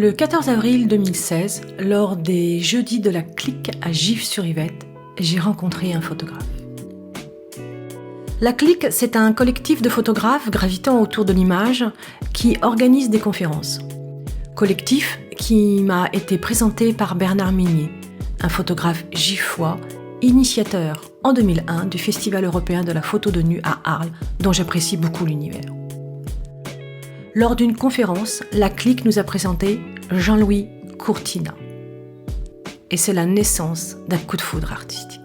Le 14 avril 2016, lors des Jeudis de la Clique à Gif-sur-Yvette, j'ai rencontré un photographe. La Clique, c'est un collectif de photographes gravitant autour de l'image qui organise des conférences. Collectif qui m'a été présenté par Bernard Minier, un photographe giffois, initiateur en 2001 du Festival européen de la photo de nu à Arles, dont j'apprécie beaucoup l'univers. Lors d'une conférence, la Clique nous a présenté Jean-Louis Courtina. Et c'est la naissance d'un coup de foudre artistique.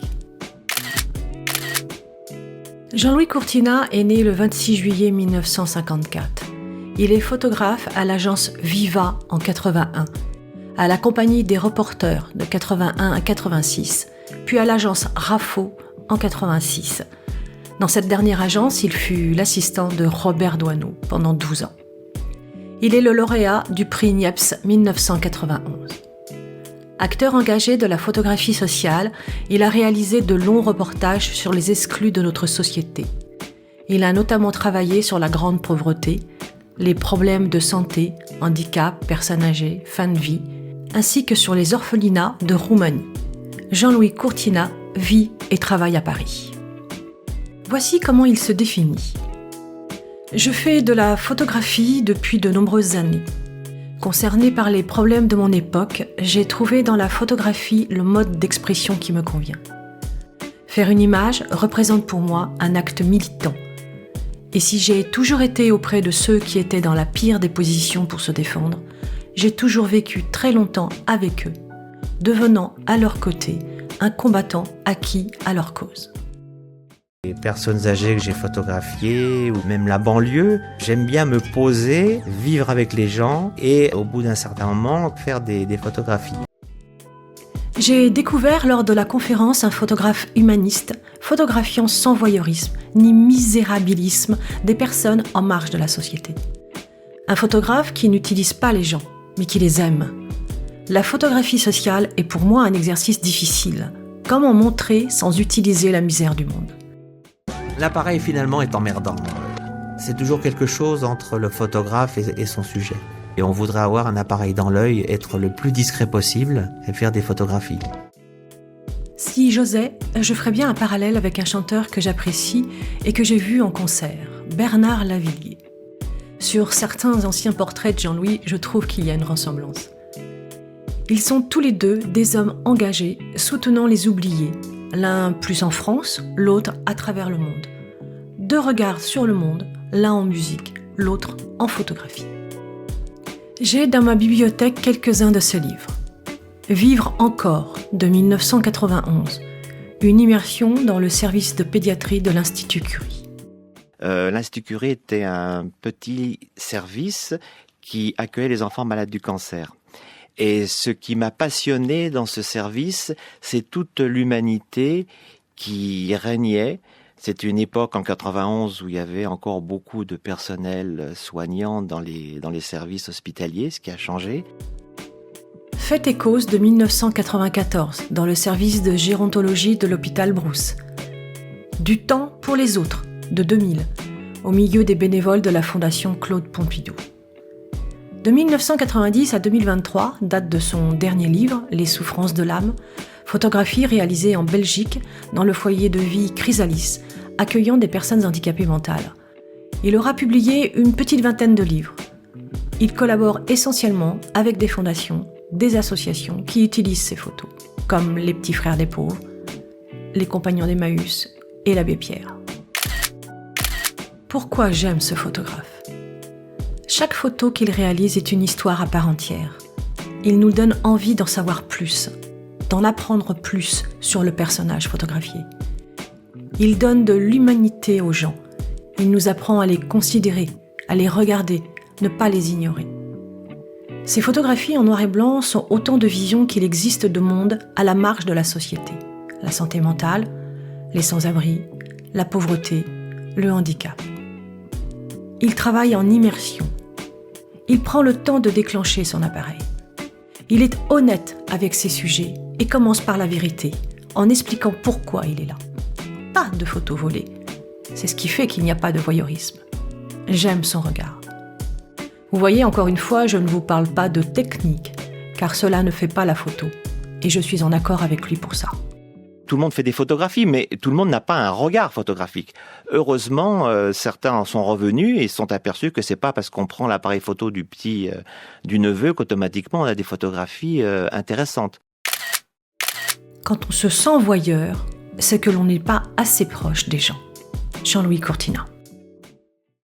Jean-Louis Courtina est né le 26 juillet 1954. Il est photographe à l'agence Viva en 81, à la compagnie des reporters de 81 à 86, puis à l'agence Rafo en 86. Dans cette dernière agence, il fut l'assistant de Robert Doisneau pendant 12 ans. Il est le lauréat du prix Niepce 1991. Acteur engagé de la photographie sociale, il a réalisé de longs reportages sur les exclus de notre société. Il a notamment travaillé sur la grande pauvreté, les problèmes de santé, handicap, personnes âgées, fin de vie, ainsi que sur les orphelinats de Roumanie. Jean-Louis Courtina vit et travaille à Paris. Voici comment il se définit. Je fais de la photographie depuis de nombreuses années. Concerné par les problèmes de mon époque, j'ai trouvé dans la photographie le mode d'expression qui me convient. Faire une image représente pour moi un acte militant. Et si j'ai toujours été auprès de ceux qui étaient dans la pire des positions pour se défendre, j'ai toujours vécu très longtemps avec eux, devenant à leur côté un combattant acquis à leur cause. Les personnes âgées que j'ai photographiées, ou même la banlieue, j'aime bien me poser, vivre avec les gens et au bout d'un certain moment, faire des photographies. J'ai découvert lors de la conférence un photographe humaniste, photographiant sans voyeurisme ni misérabilisme des personnes en marge de la société. Un photographe qui n'utilise pas les gens, mais qui les aime. La photographie sociale est pour moi un exercice difficile. Comment montrer sans utiliser la misère du monde ? L'appareil finalement est emmerdant. C'est toujours quelque chose entre le photographe et son sujet. Et on voudrait avoir un appareil dans l'œil, être le plus discret possible et faire des photographies. Si j'osais, je ferais bien un parallèle avec un chanteur que j'apprécie et que j'ai vu en concert, Bernard Lavilliers. Sur certains anciens portraits de Jean-Louis, je trouve qu'il y a une ressemblance. Ils sont tous les deux des hommes engagés, soutenant les oubliés, l'un plus en France, l'autre à travers le monde. Deux regards sur le monde, l'un en musique, l'autre en photographie. J'ai dans ma bibliothèque quelques-uns de ce livre. Vivre encore, de 1991. Une immersion dans le service de pédiatrie de l'Institut Curie. L'Institut Curie était un petit service qui accueillait les enfants malades du cancer. Et ce qui m'a passionné dans ce service, c'est toute l'humanité qui régnait. C'était une époque en 91 où il y avait encore beaucoup de personnel soignant dans les services hospitaliers, ce qui a changé. Fête et cause de 1994, dans le service de gérontologie de l'hôpital Brousse. Du temps pour les autres, de 2000, au milieu des bénévoles de la Fondation Claude Pompidou. De 1990 à 2023, date de son dernier livre, Les souffrances de l'âme, photographie réalisée en Belgique dans le foyer de vie Chrysalis, accueillant des personnes handicapées mentales. Il aura publié une petite vingtaine de livres. Il collabore essentiellement avec des fondations, des associations qui utilisent ses photos, comme les Petits Frères des Pauvres, les Compagnons d'Emmaüs et l'Abbé Pierre. Pourquoi j'aime ce photographe ? Chaque photo qu'il réalise est une histoire à part entière. Il nous donne envie d'en savoir plus, d'en apprendre plus sur le personnage photographié. Il donne de l'humanité aux gens. Il nous apprend à les considérer, à les regarder, ne pas les ignorer. Ces photographies en noir et blanc sont autant de visions qu'il existe de mondes à la marge de la société. La santé mentale, les sans-abri, la pauvreté, le handicap. Il travaille en immersion. Il prend le temps de déclencher son appareil. Il est honnête avec ses sujets et commence par la vérité, en expliquant pourquoi il est là. Pas de photos volées. C'est ce qui fait qu'il n'y a pas de voyeurisme. J'aime son regard. Vous voyez, encore une fois, je ne vous parle pas de technique, car cela ne fait pas la photo. Et je suis en accord avec lui pour ça. Tout le monde fait des photographies, mais tout le monde n'a pas un regard photographique. Heureusement, certains en sont revenus et se sont aperçus que c'est pas parce qu'on prend l'appareil photo du neveu qu'automatiquement on a des photographies intéressantes. Quand on se sent voyeur, c'est que l'on n'est pas assez proche des gens. Jean-Louis Courtina.